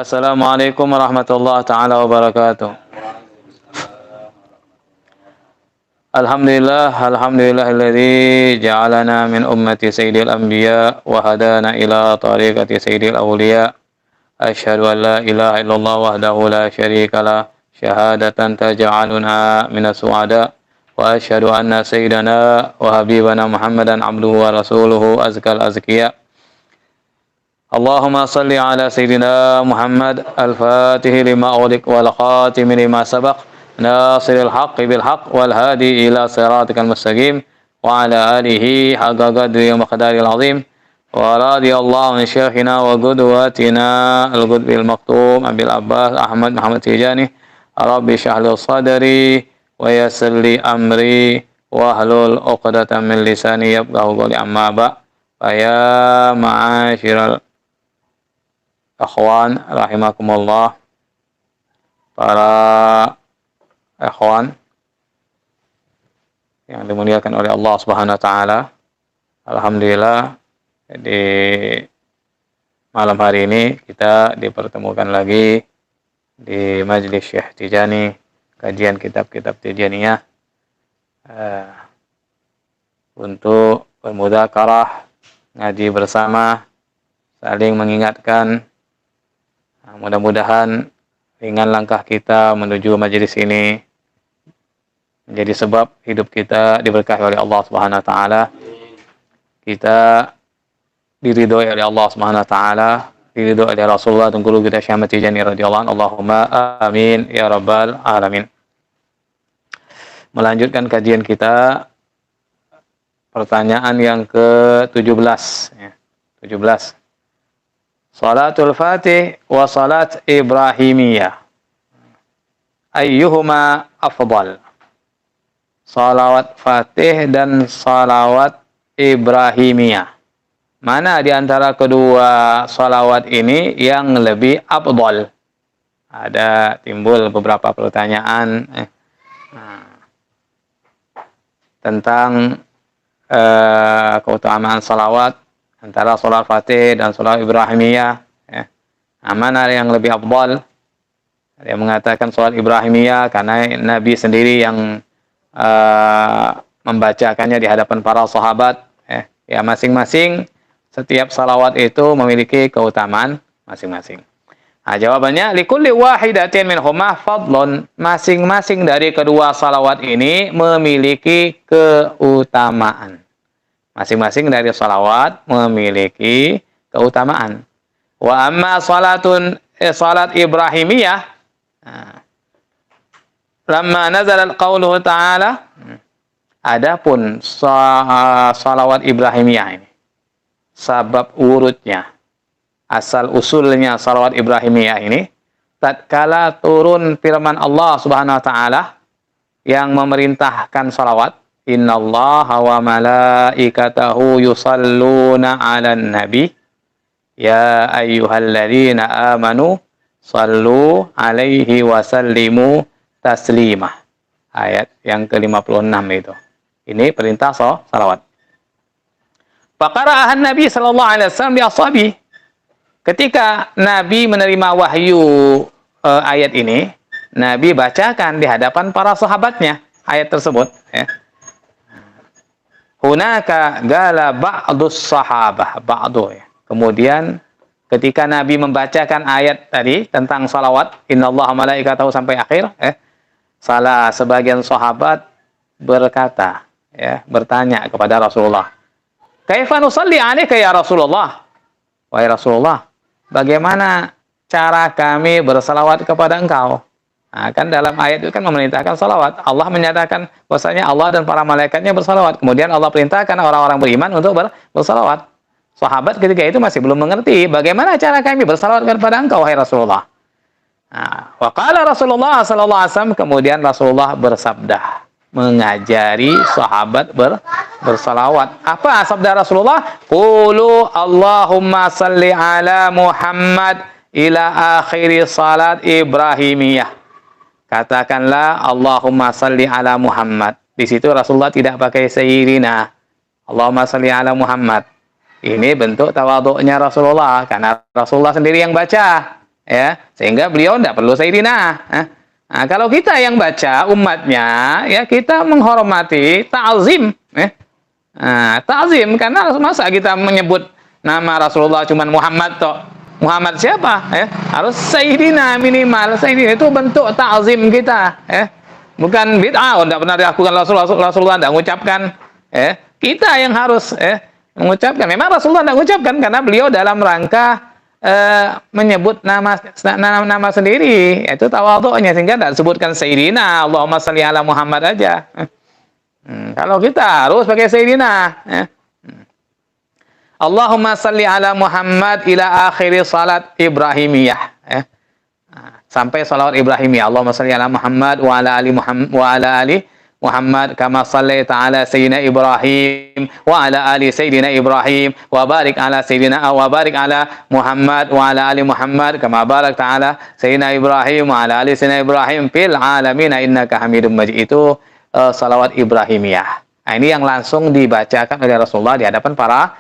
Assalamualaikum warahmatullahi taala wabarakatuh. Alhamdulillahilladzi ja'alana min ummati sayyidil anbiya wa hadana ila tariqati sayyidil awliya. Asyhadu an la ilaha illallah wahdahu la syarikalah syahadatan taj'aluna minas su'ada wa asyhadu anna sayyidana wa habibana Muhammadan abduhu wa rasuluhu azkal azkiya. Allahumma salli ala sayyidina Muhammad al-Fatih lima ughliq wal khatim lima sabaq nasiril haqqi bil haqq wal hadi ila siratikal mustaqim wa ala alihi haqqa qadri wa miqdaril azim wa radiyallahu an syekhina wa qudwatina al-qutbil maktum Abil Abbas Ahmad Muhammad Tijani rabbi shrah li sadri wa yassir li amri wa hlul 'uqdatam min lisani yafqahu qawli amma ba ya ma'asyiral akhwan rahimakumullah, para ikhwan yang dimuliakan oleh Allah Subhanahu wa taala. Alhamdulillah di malam hari ini kita dipertemukan lagi di Majelis Syekh Tijani, kajian kitab-kitab Tijaniyah untuk bermudzakarah, ngaji bersama, saling mengingatkan. Mudah-mudahan ringan langkah kita menuju majelis ini menjadi sebab hidup kita diberkahi oleh Allah Subhanahu wa taala. Kita diridhoi oleh Allah Subhanahu wa taala, diridhoi oleh Rasulullah dan guru kita Syekh Ahmad Tijani radhiyallahu anhu. Allahumma amin ya rabbal alamin. Melanjutkan kajian kita, pertanyaan yang ke-17 ya. 17. Salatul Fatih wa salat Ibrahimiyah, ayyuhuma afdal? Salawat Fatih dan salawat Ibrahimiyah, mana di antara kedua salawat ini yang lebih afdal? Ada timbul beberapa pertanyaan tentang keutamaan salawat antara salat Fatih dan salat Ibrahimiyah ya. Mana yang lebih afdal? Ada yang mengatakan salat Ibrahimiyah karena Nabi sendiri yang membacakannya di hadapan para sahabat ya. Masing-masing setiap salawat itu memiliki keutamaan masing-masing. Nah, jawabannya likulli wahidatin minhuma fadlun. Masing-masing dari kedua salawat ini memiliki keutamaan. Masing-masing dari salawat memiliki keutamaan. Wa amma salat Ibrahimiyah, lamma nazala qauluhu ta'ala, adapun salawat Ibrahimiyah ini, sabab urutnya, asal usulnya salawat Ibrahimiyah ini, tatkala turun firman Allah Subhanahu wa taala yang memerintahkan salawat, innallaha wa malaikatahu yusalluna 'alan nabi ya ayyuhalladzina amanu sallu 'alaihi wa sallimu taslima. Ayat yang ke-56 itu. Ini perintah salawat. Faqara'ahan Nabi sallallahu alaihi wasallam li ashabi. Ketika Nabi menerima wahyu ayat ini, Nabi bacakan di hadapan para sahabatnya ayat tersebut ya. Hunaka gala ba'dus sahabah ba'du ya. Kemudian ketika Nabi membacakan ayat tadi tentang salawat innallaha malaikatahu sampai akhir salah sebagian sahabat berkata ya, bertanya kepada Rasulullah, kaifa nusalli 'alaika ya Rasulullah? Wahai Rasulullah, bagaimana cara kami bersalawat kepada engkau? Nah, kan dalam ayat itu kan memerintahkan salawat. Allah menyatakan bahwasanya Allah dan para malaikatnya bersalawat. Kemudian Allah perintahkan orang-orang beriman untuk bersalawat. Sahabat ketika itu masih belum mengerti bagaimana cara kami bersalawat kepada engkau, wahai Rasulullah. Nah, wa qala Rasulullah sallallahu alaihi wasallam, kemudian Rasulullah bersabda mengajari sahabat bersalawat. Apa sabda Rasulullah? Qulu Allahumma salli ala Muhammad ila akhiri salat Ibrahimiyah. Katakanlah Allahumma salli ala Muhammad. Di situ Rasulullah tidak pakai sayyidina. Allahumma salli ala Muhammad. Ini bentuk tawadhu'nya Rasulullah karena Rasulullah sendiri yang baca. ya, sehingga beliau tidak perlu Sayyidina. Nah, kalau kita yang baca umatnya, ya kita menghormati, ta'zim, ya. Nah, ta'zim karena masa kita menyebut nama Rasulullah cuman Muhammad toh. Muhammad siapa? Ya, harus Sayyidina minimal. Sayyidina itu bentuk ta'zim kita, ya. Bukan bid'ah, tidak pernah dilakukan Rasulullah tidak mengucapkan, ya. Kita yang harus mengucapkan. Memang Rasulullah tidak mengucapkan karena beliau dalam rangka menyebut nama sendiri, yaitu tawadhu'nya, sehingga tidak disebutkan Sayyidina, Allahumma shalli ala Muhammad aja. Kalau kita harus pakai Sayyidina, ya. Allahumma shalli ala Muhammad ila akhiri salat Ibrahimiyah, ya. Sampai salawat Ibrahimiyah. Allahumma shalli ala Muhammad wa ala ali Muhammad wa ala ali Muhammad kama shallaita ala sayyidina Ibrahim wa ala ali sayyidina Ibrahim wa barik ala Muhammad wa ala ali Muhammad kama barakta ala sayyidina Ibrahim wa ala ali sayyidina Ibrahim fil alamin innaka Hamidum Majid. Itu salawat Ibrahimiyah. Nah, ini yang langsung dibacakan oleh Rasulullah di hadapan para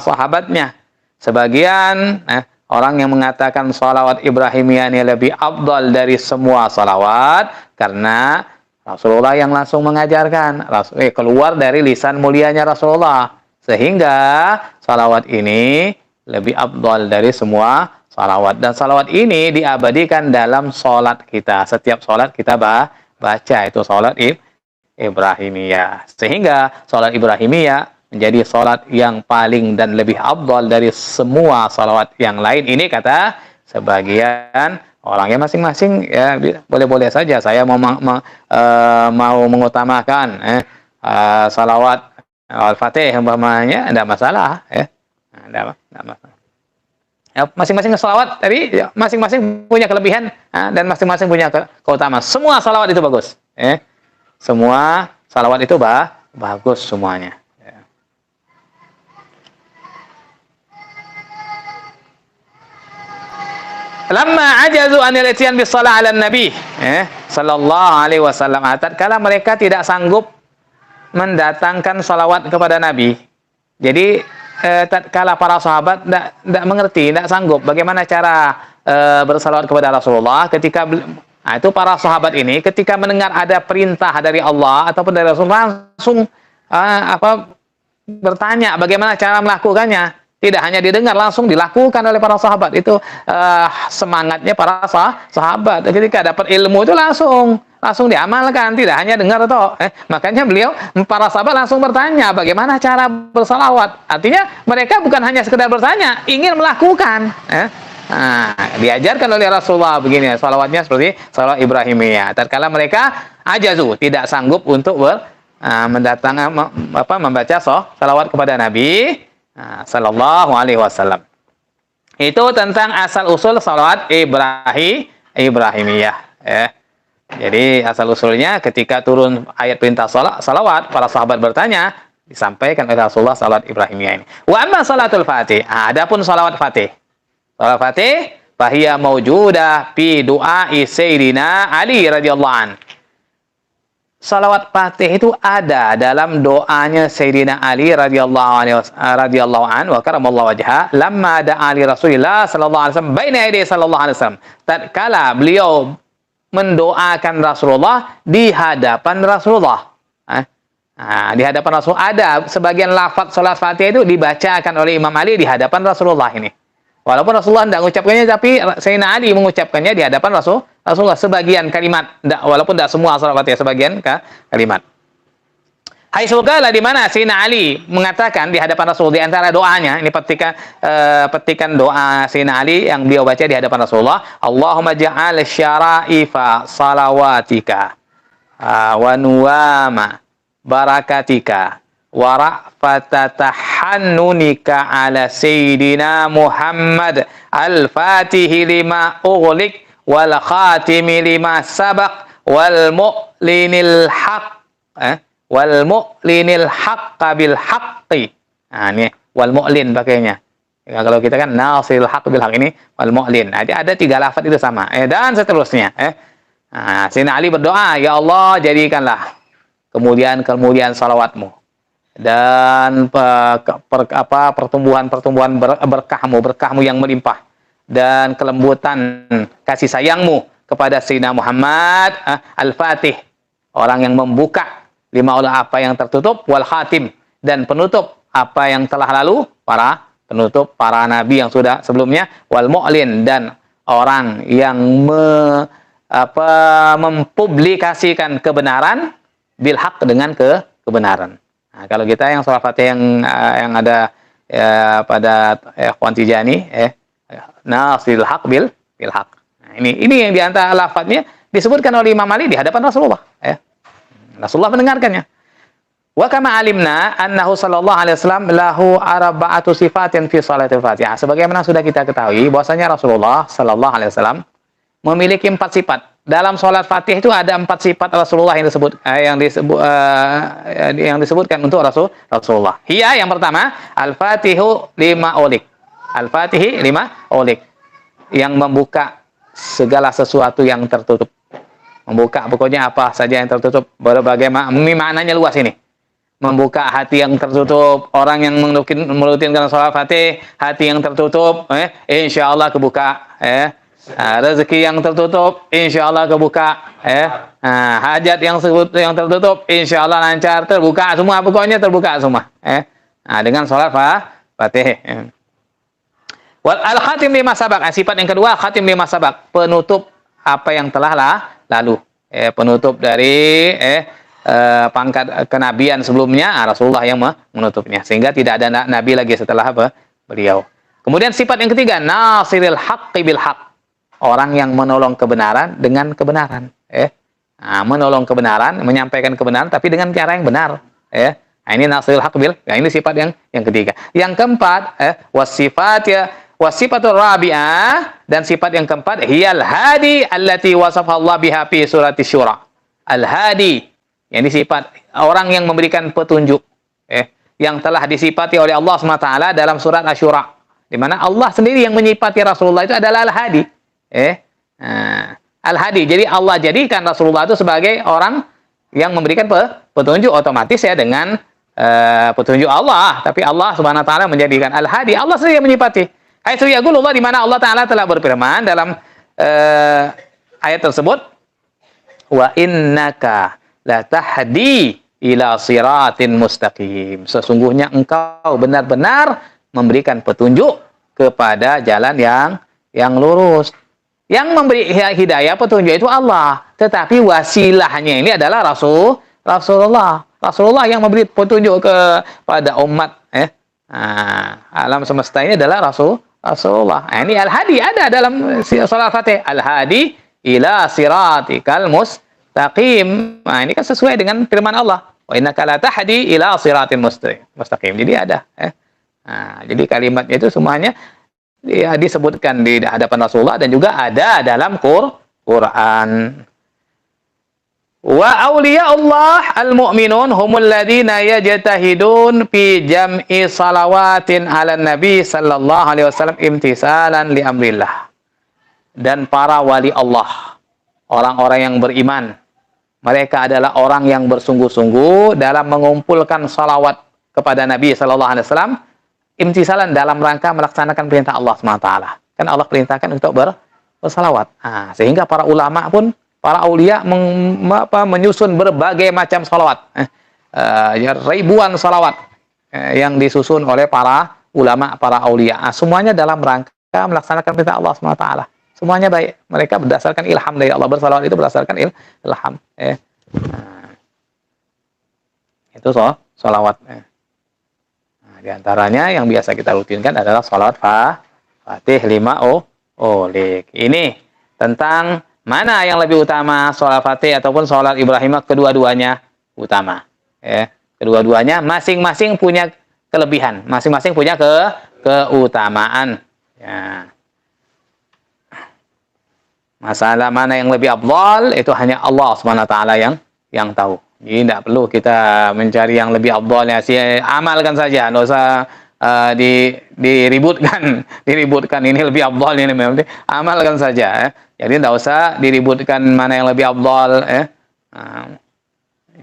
sahabatnya. Sebagian orang yang mengatakan salawat Ibrahimiyah ini lebih afdal dari semua salawat karena Rasulullah yang langsung mengajarkan, keluar dari lisan mulianya Rasulullah, sehingga salawat ini lebih afdal dari semua salawat. Dan salawat ini diabadikan dalam sholat kita. Setiap sholat kita baca itu sholat Ibrahimiyah, sehingga sholat Ibrahimiyah menjadi sholat yang paling dan lebih afdal dari semua salawat yang lain. Ini kata sebagian orangnya masing-masing, ya boleh-boleh saja. Saya mau mengutamakan salawat Al-Fatih umpamanya, tidak masalah, ya. Tidak masalah. Ya, masing-masing salawat tadi, ya, masing-masing punya kelebihan, dan masing-masing punya keutamaan. Semua salawat itu bagus, ya. Semua salawat itu bagus semuanya. Lamma ajazu anil ityan bis shalah 'ala nabi sallallahu alaihi wasallam, tatkala mereka tidak sanggup mendatangkan salawat kepada Nabi. Jadi tatkala para sahabat tidak mengerti, tidak sanggup bagaimana cara bersalawat kepada Rasulullah, ketika itu para sahabat ini ketika mendengar ada perintah dari Allah ataupun dari Rasulullah langsung bertanya bagaimana cara melakukannya. Tidak hanya didengar, langsung dilakukan oleh para sahabat. Itu semangatnya para sahabat. Ketika dapat ilmu itu langsung diamalkan, tidak hanya dengar atau makanya para sahabat langsung bertanya bagaimana cara bersalawat. Artinya mereka bukan hanya sekedar bertanya, ingin melakukan. Diajarkan oleh Rasulullah begini, salawatnya seperti salawat Ibrahimiyah. Tatkala mereka ajazu, tidak sanggup untuk membaca salawat kepada Nabi sallallahu alaihi wasallam. Itu tentang asal usul salawat Ibrahimiyah, ya. Jadi asal usulnya ketika turun ayat perintah salawat, para sahabat bertanya, disampaikan oleh Rasulullah salawat Ibrahimiyah ini. Wa amma salatul Fatih. Adapun salawat Fatih. Salawat Fatih fahiya maujudah fi du'ai Sayyidina Ali radhiyallahu an. Salawat Fatih itu ada dalam doanya Sayyidina Ali radhiyallahu anhu wa karamallahu wajha lamma da'a li Rasulillah sallallahu alaihi wasallam baina yaday sallallahu alaihi wasallam. Tatkala beliau mendoakan Rasulullah di hadapan Rasulullah. Di hadapan Rasul ada sebagian lafaz salat Fatih itu dibacakan oleh Imam Ali di hadapan Rasulullah ini. Walaupun Rasulullah tidak mengucapkannya, tapi Sayyidina Ali mengucapkannya di hadapan Rasulullah sebagian kalimat, walaupun tidak semua salat Fatihah, sebagian kalimat. Hai surga di mana Sayyidina Ali mengatakan di hadapan Rasul, di antara doanya, ini petikan doa Sayyidina Ali yang beliau baca di hadapan Rasulullah, Allahumma ja'al syara'ifa salawatika wa nuwama barakatika wa ra'fatatahannunika ala Sayyidina Muhammad al-Fatihi lima ughliq wal khatimi lima sabaq wal mu'linil haqq wal mu'linil haqqa bil haqqi. Ini wal mu'lin pakainya. Kalau kita kan nasirul haqq bil haqq, ini wal mu'lin. Ada 3 lafaz itu sama. Dan seterusnya. Sayyidina Ali berdoa, ya Allah jadikanlah kemudian salawatmu dan pertumbuhan berkahmu yang melimpah dan kelembutan kasih sayangmu kepada Sayyidina Muhammad, Al-Fatih, orang yang membuka lima oleh apa yang tertutup, wal khatim, dan penutup apa yang telah lalu, para penutup para nabi yang sudah sebelumnya, wal mu'lin, dan orang yang mempublikasikan kebenaran, bil haq, dengan kebenaran. Nah, kalau kita yang sholat Fatih yang ada pada Ikhwan Tijani, nasril haq bil haq. Nah, ini yang diantara lafadznya disebutkan oleh Imam Ali di hadapan Rasulullah. Rasulullah mendengarkannya. Wa kama alimna annahu sallallahu alaihi wasallam lahu arba'atu sifatin fi salatil Fatihah. Sebagaimana sudah kita ketahui bahwasanya Rasulullah sallallahu alaihi wasallam memiliki 4 sifat. Dalam salat Fatih itu ada 4 sifat Rasulullah yang disebutkan untuk Rasulullah. Hiya, yang pertama, Al-Fatihu lima ulik. Al-Fatihi lima ulik. Yang membuka segala sesuatu yang tertutup. Membuka pokoknya apa saja yang tertutup. Berbagai maknanya luas ini. Membuka hati yang tertutup, orang yang merutinkan salat Fatih, hati yang tertutup, insya Allah kebuka, rezeki yang tertutup, insya Allah kebuka, hajat yang tertutup, insya Allah lancar, terbuka semua, pokoknya terbuka semua, dengan salat Fatih. Wal al-khatim lima sabak, sifat yang kedua, khatim lima sabak, penutup apa yang telah lalu, penutup dari pangkat kenabian sebelumnya, Rasulullah yang menutupnya, sehingga tidak ada nabi lagi setelah beliau. Kemudian sifat yang ketiga, nasiril haqqi bil haqq, orang yang menolong kebenaran dengan kebenaran, menolong kebenaran, menyampaikan kebenaran tapi dengan cara yang benar, Nah, ini nasiril haqq bil, ini sifat yang ketiga. Yang keempat, wasifatul rabi'ah, dan sifat yang keempat, hiyal hadi allati wasafa Allah biha fi surati syura. Al-hadi, ini sifat orang yang memberikan petunjuk, yang telah disifati oleh Allah SWT dalam surat Asy-Syura, di mana Allah sendiri yang menyifati Rasulullah itu adalah Al-Hadi. Al-Hadi. Jadi Allah jadikan Rasulullah itu sebagai orang yang memberikan petunjuk, otomatis dengan petunjuk Allah. Tapi Allah SWT menjadikan Al-Hadi. Allah sendiri yang menyifati. Haitsu yaqulullah, di mana Allah Ta'ala telah berfirman dalam ayat tersebut, wa innaka la tahdi ila siratin mustaqim. Sesungguhnya engkau benar-benar memberikan petunjuk kepada jalan yang lurus. Yang memberi hidayah, petunjuk itu Allah, tetapi wasilahnya ini adalah Rasulullah. Rasulullah yang memberi petunjuk kepada umat, alam semesta ini adalah Rasulullah. Nah, ini Al-Hadi ada dalam salat Fatih. Al-Hadi ila siratikal mustaqim. Nah, ini kan sesuai dengan firman Allah. Wa innaka la tahdi ila siratin mustaqim. Jadi ada. Jadi kalimatnya itu semuanya disebutkan di hadapan Rasulullah dan juga ada dalam Quran. Wa awliya Allah al-mu'minun humul ladina yajtahidun fi jam'i salawatin ala nabi sallallahu alaihi wasallam imtisalan li amrillah. Dan para wali Allah, orang-orang yang beriman, mereka adalah orang yang bersungguh-sungguh dalam mengumpulkan salawat kepada Nabi sallallahu alaihi wasallam, imtisalan dalam rangka melaksanakan perintah Allah SWT. Kan Allah perintahkan untuk bersalawat. Sehingga para ulama pun, para aulia menyusun berbagai macam salawat. Ribuan salawat yang disusun oleh para ulama, para aulia. Semuanya dalam rangka melaksanakan perintah Allah SWT. Semuanya baik. Mereka berdasarkan ilham dari Allah. Bersalawat itu berdasarkan ilham. Itu salawat. Di antaranya yang biasa kita rutinkan adalah salawat Fatih 5 ulik. Ini tentang mana yang lebih utama, salat Fatih ataupun salat Ibrahimah, kedua-duanya utama. Kedua-duanya masing-masing punya kelebihan, masing-masing punya keutamaan. Masalah mana yang lebih afdal itu hanya Allah SWT yang tahu. Jadi tidak perlu kita mencari yang lebih afdalnya, amalkan saja, tidak usah diributkan ini lebih afdal, ini amalkan saja. Jadi tidak usah diributkan mana yang lebih afdal.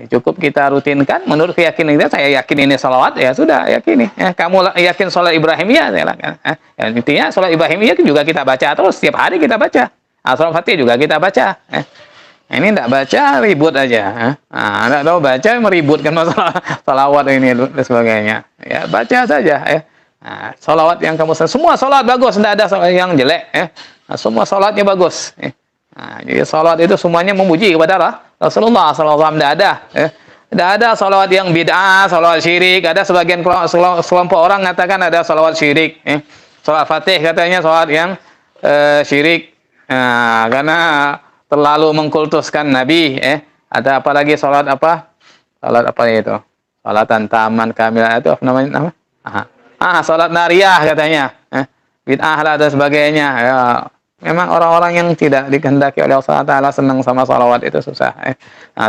Cukup kita rutinkan menurut keyakinan kita. Saya yakin ini salawat, ya sudah yakini. Kamu yakin sholat Ibrahimiyah, ya, intinya sholat Ibrahimiyah juga kita baca terus setiap hari kita baca. Sholat Fatihah juga kita baca. Ini tidak baca ribut aja. Tidak tahu baca meributkan masalah salawat ini dan sebagainya. Ya baca saja. Salawat yang kamu semua salawat bagus, tidak ada yang jelek. Semua salawatnya bagus. Jadi salawat itu semuanya memuji kepada Rasulullah SAW. Tidak ada. Tidak ada salawat yang bid'ah, salawat syirik. Ada sebagian kelompok orang mengatakan ada salawat syirik. Salawat Fatih katanya salawat yang syirik. Karena terlalu mengkultuskan Nabi. Ada apa lagi salawat apa? Salawat apa itu? Salatan taman kamilah itu apa namanya? Salat nariyah katanya. Bid'ah lah dan sebagainya. Ya. Memang orang-orang yang tidak dikehendaki oleh Allah Ta'ala senang sama salawat itu susah.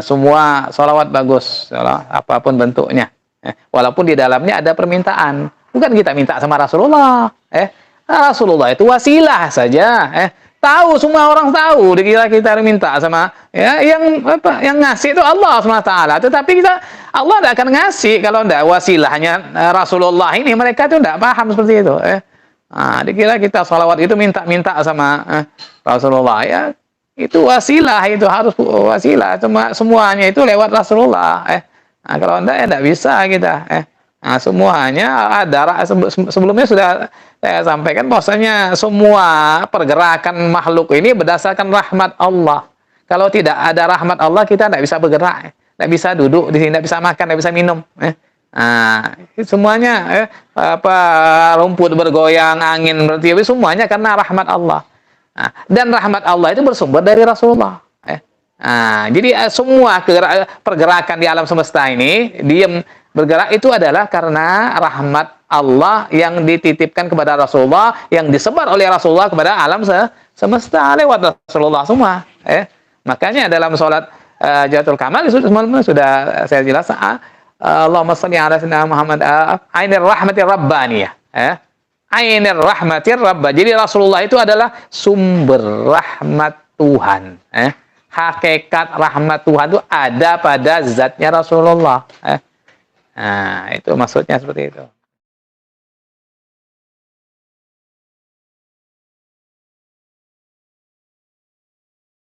Semua salawat bagus, apapun bentuknya. Walaupun di dalamnya ada permintaan. Bukan kita minta sama Rasulullah. Rasulullah itu wasilah saja. Tahu, semua orang tahu. Dikira kita minta sama yang ngasih itu Allah SWT. Tetapi Allah tidak akan ngasih kalau tidak wasilahnya Rasulullah ini. Mereka itu tidak paham seperti itu. Dikira kita salawat itu minta-minta sama Rasulullah, ya itu wasilah, itu harus wasilah, semuanya itu lewat Rasulullah. Kalau anda ya tidak bisa kita. Semuanya ada. Sebelumnya sudah saya sampaikan bahwasanya semua pergerakan makhluk ini berdasarkan rahmat Allah. Kalau tidak ada rahmat Allah kita tidak bisa bergerak, tidak bisa duduk di sini, tidak bisa makan, tidak bisa minum. Semuanya rumput bergoyang, angin bertiup, semuanya karena rahmat Allah. Dan rahmat Allah itu bersumber dari Rasulullah. Jadi semua pergerakan di alam semesta ini diam bergerak itu adalah karena rahmat Allah yang dititipkan kepada Rasulullah, yang disebar oleh Rasulullah kepada alam semesta lewat Rasulullah semua. Makanya dalam sholat Jawharatul Kamal sudah saya jelaskan. Allahumma shalli ala sayyidina Muhammad ainir rahmatir rabbaniyah. Ainir rahmatir rabbah. Jadi Rasulullah itu adalah sumber rahmat Tuhan. Hakikat rahmat Tuhan itu ada pada zatnya Rasulullah. Itu maksudnya seperti itu.